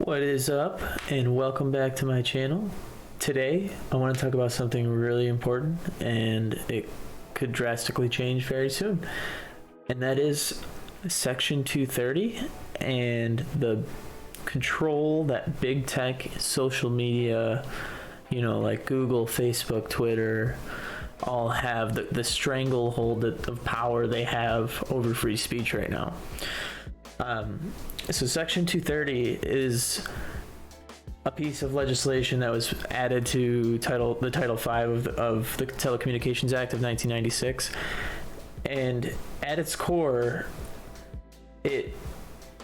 What is up, and welcome back to my channel. Today I want to talk about something really important, and it could drastically change very soon, and that is Section 230 and the control that big tech, social media, like Google, Facebook, Twitter, all have, the stranglehold of power they have over free speech right now. So Section 230 is a piece of legislation that was added to Title V of the Telecommunications Act of 1996. And at its core, it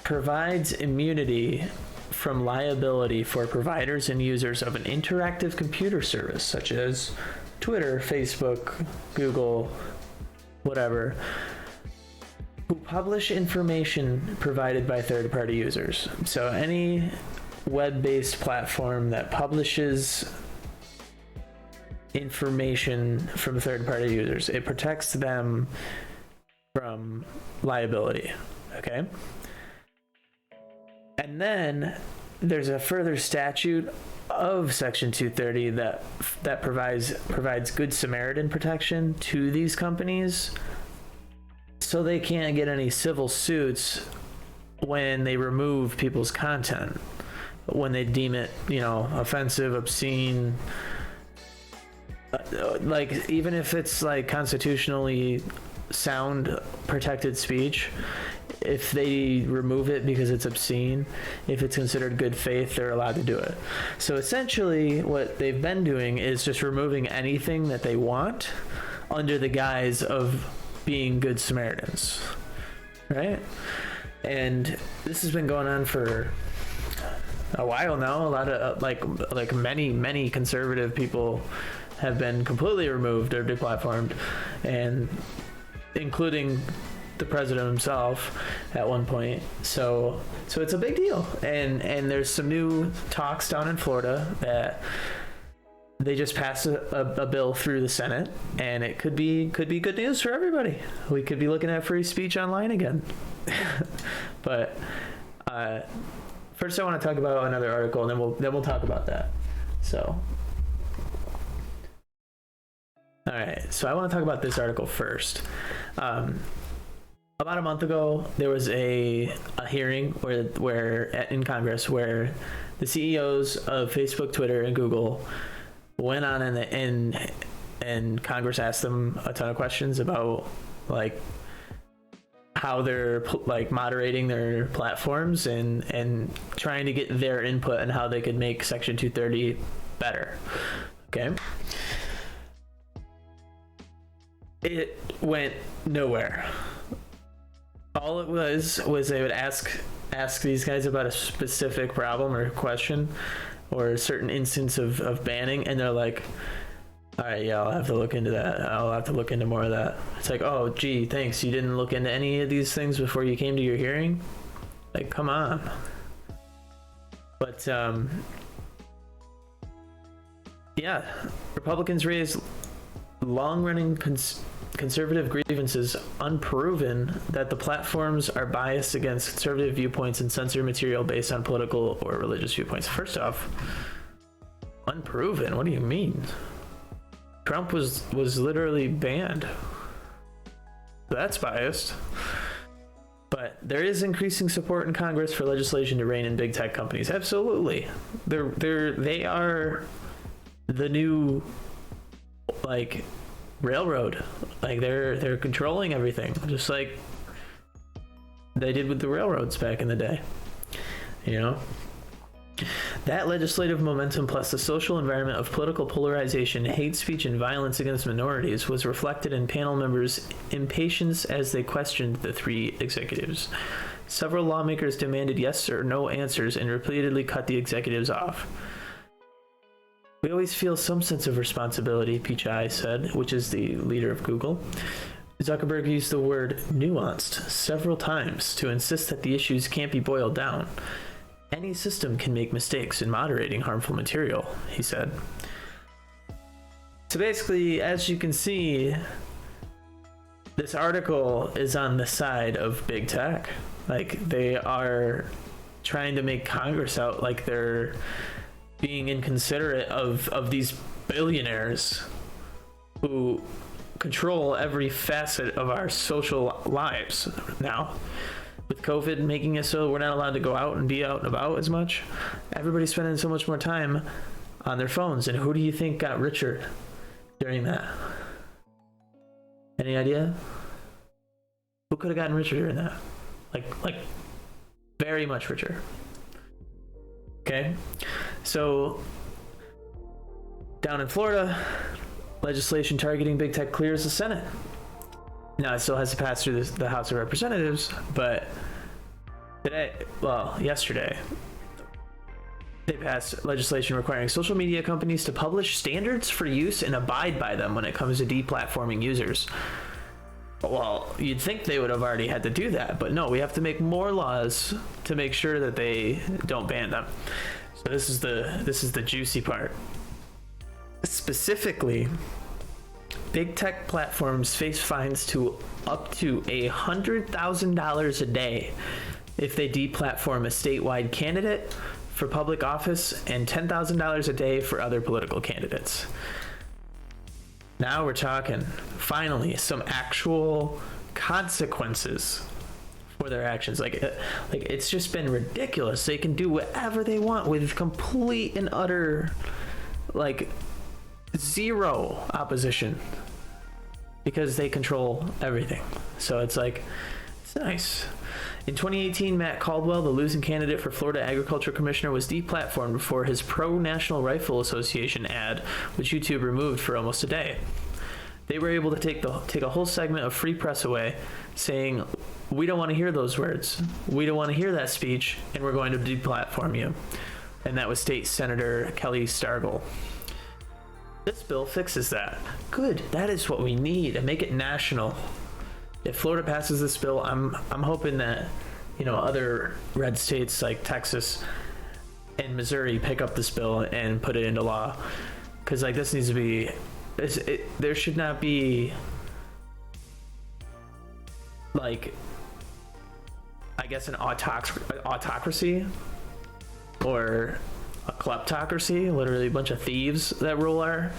provides immunity from liability for providers and users of an interactive computer service, such as Twitter, Facebook, Google, whatever, who publish information provided by third-party users. So any web-based platform that publishes information from third-party users, it protects them from liability, okay? And then there's a further statute of Section 230 that provides Good Samaritan protection to these companies, so they can't get any civil suits when they remove people's content, when they deem it, offensive, obscene, like even if it's like constitutionally sound protected speech. If they remove it because it's obscene, if it's considered good faith, they're allowed to do it. So essentially what they've been doing is just removing anything that they want under the guise of being good Samaritans, right? And this has been going on for a while now. A lot of like many conservative people have been completely removed or deplatformed, and including the president himself at one point. So it's a big deal, and there's some new talks down in Florida that they just passed a bill through the Senate, and it could be good news for everybody. We could be looking at free speech online again. But first I want to talk about another article, and then we'll talk about that. So all right, so I want to talk about this article first. About a month ago, there was a hearing where in Congress where the CEOs of Facebook, Twitter, and Google went on and Congress asked them a ton of questions about like how they're like moderating their platforms and trying to get their input on how they could make Section 230 better. Okay. It went nowhere. All it was they would ask these guys about a specific problem or question or a certain instance of banning, and they're like, all right, yeah, I'll have to look into that. I'll have to look into more of that. It's like, oh, gee, thanks. You didn't look into any of these things before you came to your hearing? Like, come on. But, yeah, Republicans raised long-running conservative grievances unproven that the platforms are biased against conservative viewpoints and censor material based on political or religious viewpoints. First off, unproven? What do you mean? Trump was literally banned. That's biased. But there is increasing support in Congress for legislation to rein in big tech companies. Absolutely. They are the new like railroad. Like they're controlling everything, just like they did with the railroads back in the day. That legislative momentum plus the social environment of political polarization, hate speech, and violence against minorities was reflected in panel members' impatience as they questioned the three executives. Several lawmakers demanded yes or no answers and repeatedly cut the executives off. We always feel some sense of responsibility, Pichai said, which is the leader of Google. Zuckerberg used the word nuanced several times to insist that the issues can't be boiled down. Any system can make mistakes in moderating harmful material, he said. So basically, as you can see, this article is on the side of big tech. Like, they are trying to make Congress out like they're being inconsiderate of these billionaires who control every facet of our social lives now. With COVID making it so we're not allowed to go out and be out and about as much, everybody's spending so much more time on their phones. And who do you think got richer during that? Any idea? Who could have gotten richer during that? Like very much richer. Okay, so down in Florida, legislation targeting big tech clears the Senate. Now it still has to pass through the House of Representatives, but yesterday, they passed legislation requiring social media companies to publish standards for use and abide by them when it comes to deplatforming users. Well, you'd think they would have already had to do that, but no, we have to make more laws to make sure that they don't ban them. So this is the juicy part. Specifically, big tech platforms face fines to up to $100,000 a day if they deplatform a statewide candidate for public office and $10,000 a day for other political candidates. Now we're talking, finally, some actual consequences for their actions. Like it's just been ridiculous. They can do whatever they want with complete and utter, zero opposition because they control everything. So it's nice. In 2018, Matt Caldwell, the losing candidate for Florida Agriculture Commissioner, was deplatformed before his pro-National Rifle Association ad, which YouTube removed for almost a day. They were able to take a whole segment of free press away, saying, "We don't want to hear those words. We don't want to hear that speech, and we're going to deplatform you." And that was State Senator Kelly Stargell. This bill fixes that. Good. That is what we need, and make it national. If Florida passes this bill, I'm hoping that other red states like Texas and Missouri pick up this bill and put it into law, because this needs to be. There should not be an autocracy or a kleptocracy, literally a bunch of thieves that rule our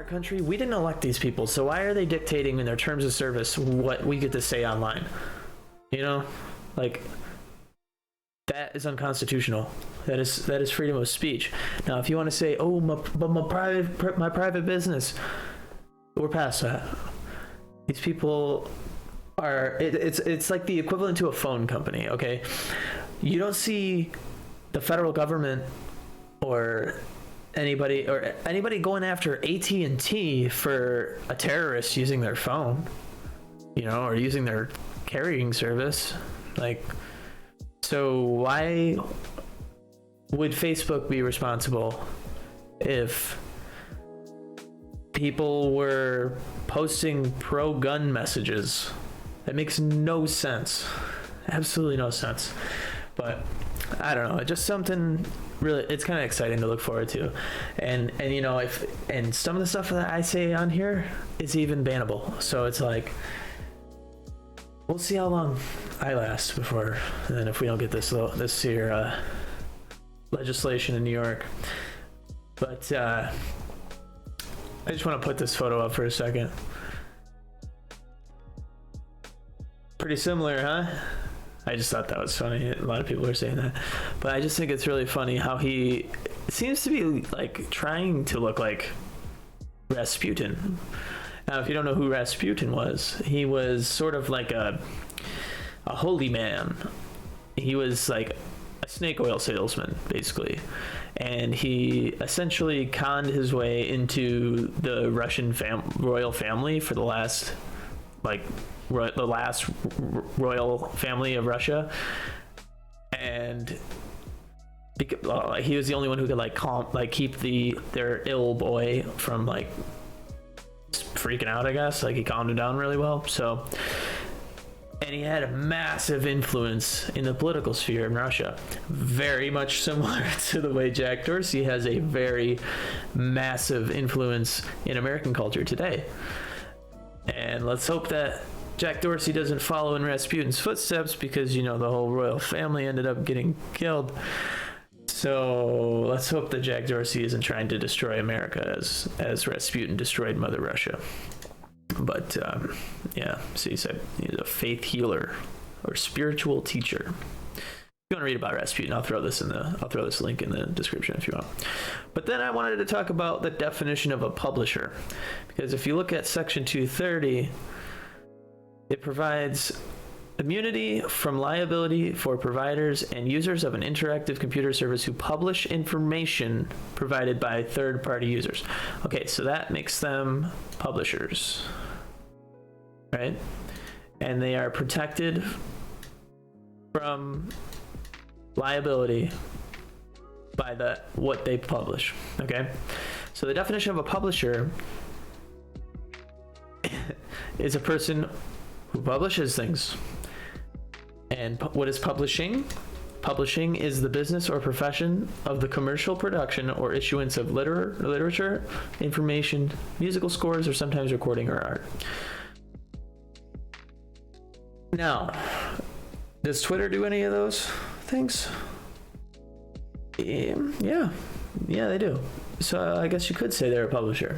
country. We didn't elect these people, so why are they dictating in their terms of service what we get to say online? That is unconstitutional. That is freedom of speech. Now, if you want to say, "Oh, my private business," we're past that. These people are. It's like the equivalent to a phone company. Okay, you don't see the federal government or anybody going after AT&T for a terrorist using their phone, or using their carrying service. So why would Facebook be responsible if people were posting pro-gun messages? That makes no sense. Absolutely no sense. But I don't know, just something really, it's kind of exciting to look forward to. And if some of the stuff that I say on here is even bannable. So it's we'll see how long I last before, and then if we don't get this here legislation in New York. But I just want to put this photo up for a second. Pretty similar, huh? I just thought that was funny. A lot of people are saying that, but I just think it's really funny how he seems to be trying to look like Rasputin. Now, if you don't know who Rasputin was, he was sort of like a holy man. He was like a snake oil salesman, basically. And he essentially conned his way into the Russian royal family for the last royal family of Russia. And he was the only one who could keep their ill boy from freaking out, I guess. He calmed him down really well. So, and he had a massive influence in the political sphere in Russia, very much similar to the way Jack Dorsey has a very massive influence in American culture today. And let's hope that Jack Dorsey doesn't follow in Rasputin's footsteps because, you know, the whole royal family ended up getting killed. So let's hope that Jack Dorsey isn't trying to destroy America as Rasputin destroyed Mother Russia. But yeah, so he said he's a faith healer or spiritual teacher. If you want to read about Rasputin, I'll throw this link in the description if you want. But then I wanted to talk about the definition of a publisher, because if you look at Section 230, it provides immunity from liability for providers and users of an interactive computer service who publish information provided by third-party users. Okay, so that makes them publishers, right? And they are protected from liability by what they publish. Okay, so the definition of a publisher is a person who publishes things. And what is publishing? Publishing is the business or profession of the commercial production or issuance of literature, information, musical scores, or sometimes recording or art. Now, does Twitter do any of those things? Yeah, they do. So I guess you could say they're a publisher.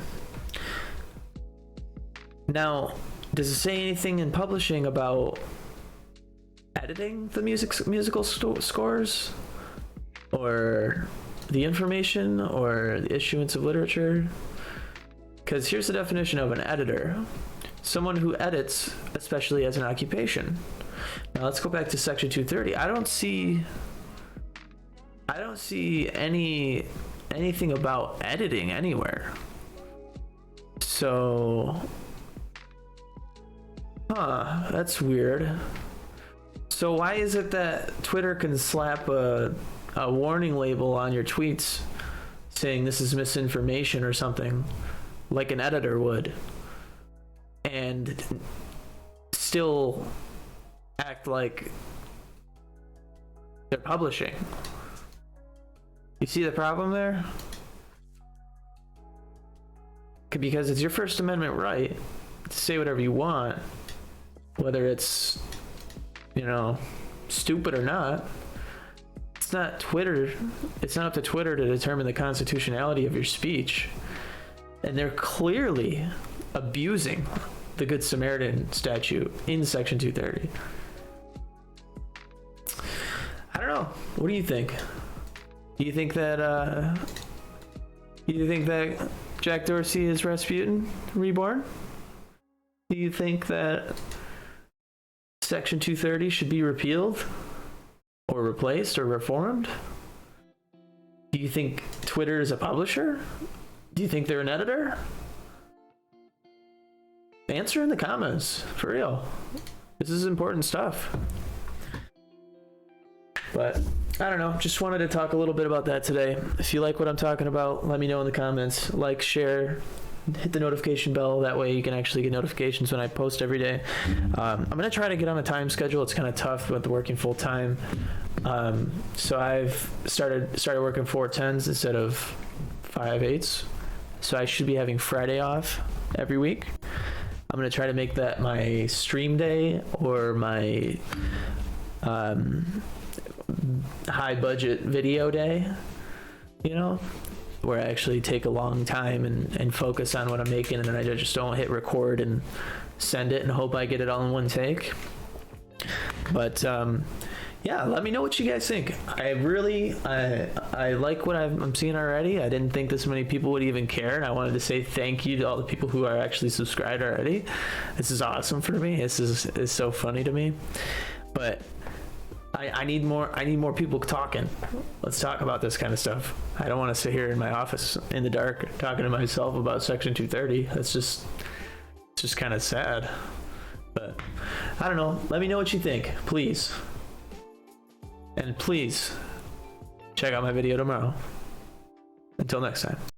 Now, does it say anything in publishing about editing the musical scores, or the information, or the issuance of literature? Because here's the definition of an editor: someone who edits, especially as an occupation. Now let's go back to Section 230. I don't see anything about editing anywhere. So, that's weird. So why is it that Twitter can slap a warning label on your tweets saying this is misinformation or something, like an editor would, and still act like they're publishing? You see the problem there? Because it's your First Amendment right to say whatever you want, whether it's, you know, stupid or not. It's not Twitter. It's not up to Twitter to determine the constitutionality of your speech. And they're clearly abusing the Good Samaritan statute in Section 230. I don't know. What do you think? Do you think that Jack Dorsey is Rasputin reborn? Do you think that Section 230 should be repealed or replaced or reformed? Do you think Twitter is a publisher? Do you think they're an editor? Answer in the comments, for real. This is important stuff. But I don't know, just wanted to talk a little bit about that today. If you like what I'm talking about, let me know in the comments. Like, share, hit the notification bell. That way you can actually get notifications when I post every day. I'm going to try to get on a time schedule. It's kind of tough with working full time. So I've started working 4/10s instead of 5/8s. So I should be having Friday off every week. I'm going to try to make that my stream day or my high budget video day, you know, where I actually take a long time and focus on what I'm making, and then I just don't hit record and send it and hope I get it all in one take. But yeah, let me know what you guys think. I like what I'm seeing already. I didn't think this many people would even care, and I wanted to say thank you to all the people who are actually subscribed already. This is awesome for me. This is so funny to me. But I need more people talking. Let's talk about this kind of stuff. I don't want to sit here in my office in the dark talking to myself about Section 230. It's just kind of sad. But I don't know. Let me know what you think, please. And please check out my video tomorrow. Until next time.